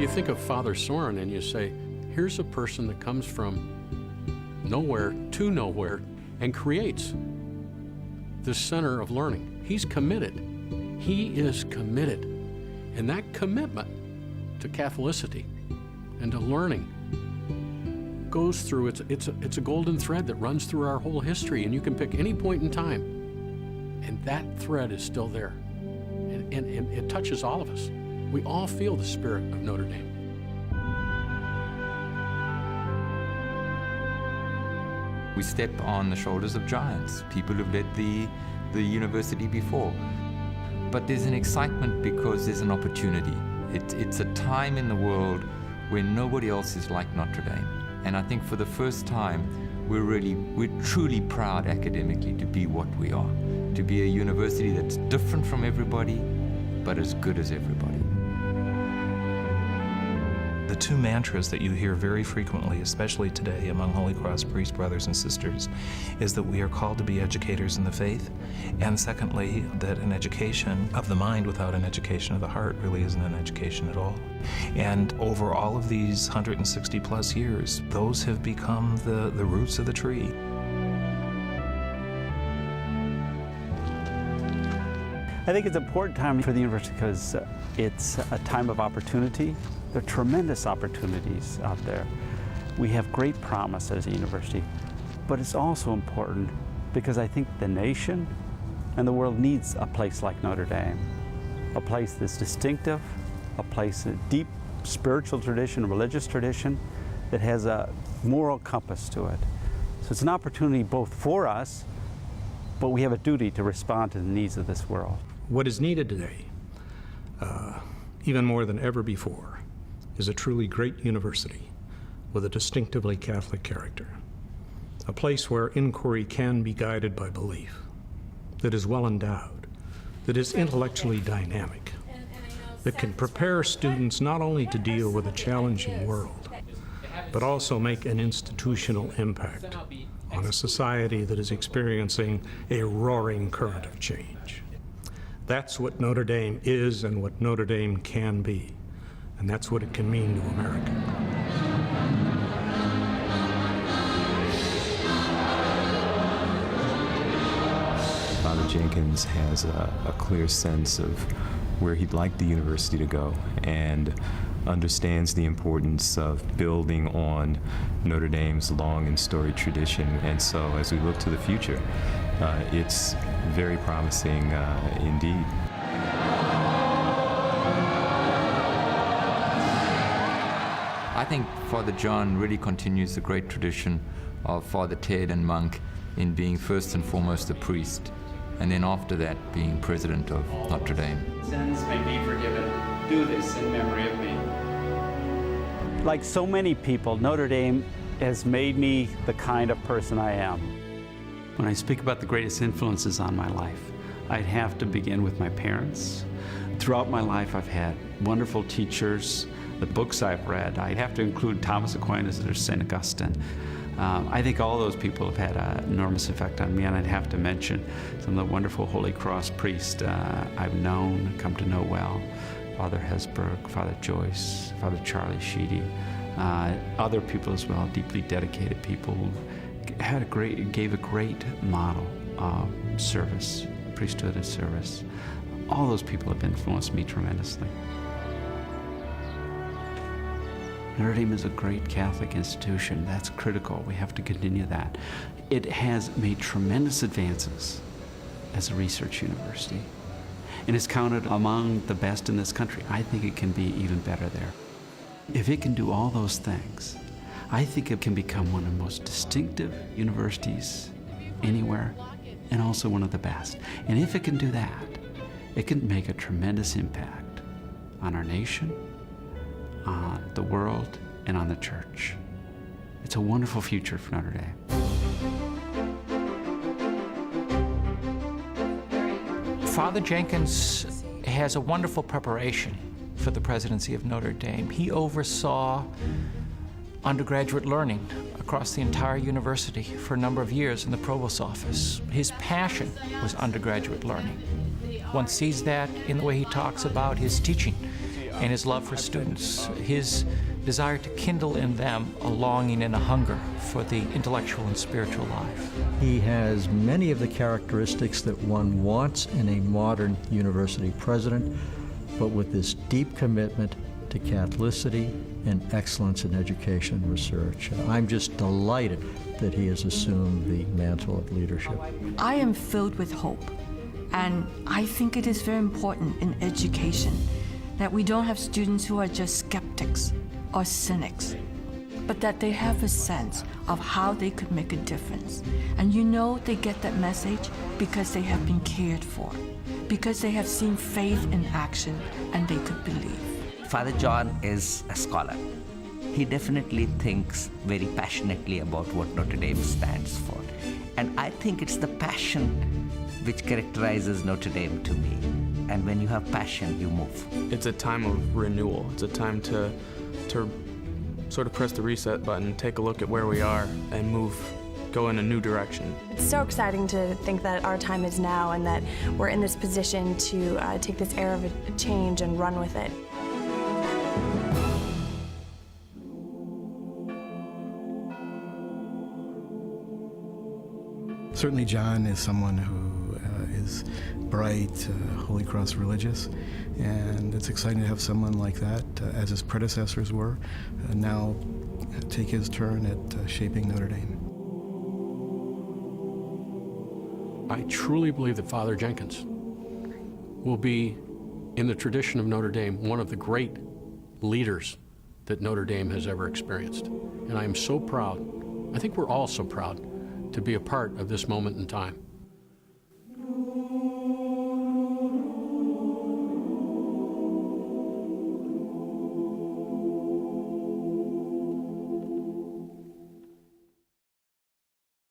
You think of Father Soren and you say, here's a person that comes from nowhere to nowhere and creates the center of learning. He's committed. He is committed. And that commitment to Catholicity and to learning goes through, it's a golden thread that runs through our whole history, and you can pick any point in time, and that thread is still there. And it touches all of us. We all feel the spirit of Notre Dame. We step on the shoulders of giants, people who've led the university before. But there's an excitement because there's an opportunity. It's a time in the world where nobody else is like Notre Dame. And I think for the first time, we're truly proud academically to be what we are, to be a university that's different from everybody, but as good as everybody. The two mantras that you hear very frequently, especially today among Holy Cross priest brothers and sisters, is that we are called to be educators in the faith, and secondly, that an education of the mind without an education of the heart really isn't an education at all. And over all of these 160 plus years, those have become the roots of the tree. I think it's an important time for the university because it's a time of opportunity. There are tremendous opportunities out there. We have great promise as a university, but it's also important because I think the nation and the world needs a place like Notre Dame, a place that's distinctive, a place of deep spiritual tradition, religious tradition, that has a moral compass to it. So it's an opportunity both for us, but we have a duty to respond to the needs of this world. What is needed today, even more than ever before, is a truly great university with a distinctively Catholic character. A place where inquiry can be guided by belief, that is well endowed, that is intellectually dynamic, that can prepare students not only to deal with a challenging world, but also make an institutional impact on a society that is experiencing a roaring current of change. That's what Notre Dame is and what Notre Dame can be. And that's what it can mean to America. Father Jenkins has a clear sense of where he'd like the university to go and understands the importance of building on Notre Dame's long and storied tradition. And so as we look to the future, it's very promising indeed. I think Father John really continues the great tradition of Father Ted and Monk in being first and foremost a priest, and then after that being president of Notre Dame. Sins may be forgiven. Do this in memory of me. Like so many people, Notre Dame has made me the kind of person I am. When I speak about the greatest influences on my life, I'd have to begin with my parents. Throughout my life, I've had wonderful teachers. The books I've read, I'd have to include Thomas Aquinas or St. Augustine. I think all those people have had an enormous effect on me, and I'd have to mention some of the wonderful Holy Cross priests I've known, come to know well. Father Hesburgh, Father Joyce, Father Charlie Sheedy, other people as well, deeply dedicated people who gave a great model of service, priesthood and service. All those people have influenced me tremendously. Notre Dame is a great Catholic institution. That's critical. We have to continue that. It has made tremendous advances as a research university, and is counted among the best in this country. I think it can be even better there. If it can do all those things, I think it can become one of the most distinctive universities anywhere, and also one of the best. And if it can do that, it can make a tremendous impact on our nation, on the world, and on the church. It's a wonderful future for Notre Dame. Father Jenkins has a wonderful preparation for the presidency of Notre Dame. He oversaw undergraduate learning across the entire university for a number of years in the provost's office. His passion was undergraduate learning. One sees that in the way he talks about his teaching. and his love for students, his desire to kindle in them a longing and a hunger for the intellectual and spiritual life. He has many of the characteristics that one wants in a modern university president, but with this deep commitment to Catholicity and excellence in education and research. I'm just delighted that he has assumed the mantle of leadership. I am filled with hope, and I think it is very important in education that we don't have students who are just skeptics or cynics, but that they have a sense of how they could make a difference. And you know they get that message because they have been cared for, because they have seen faith in action and they could believe. Father John is a scholar. He definitely thinks very passionately about what Notre Dame stands for. And I think it's the passion which characterizes Notre Dame to me. And when you have passion, you move. It's a time of renewal. It's a time to sort of press the reset button, take a look at where we are, and go in a new direction. It's so exciting to think that our time is now and that we're in this position to take this era of a change and run with it. Certainly John is someone who is bright, Holy Cross religious, and it's exciting to have someone like that, as his predecessors were, now take his turn at shaping Notre Dame. I truly believe that Father Jenkins will be, in the tradition of Notre Dame, one of the great leaders that Notre Dame has ever experienced. And I am so proud, I think we're all so proud, to be a part of this moment in time.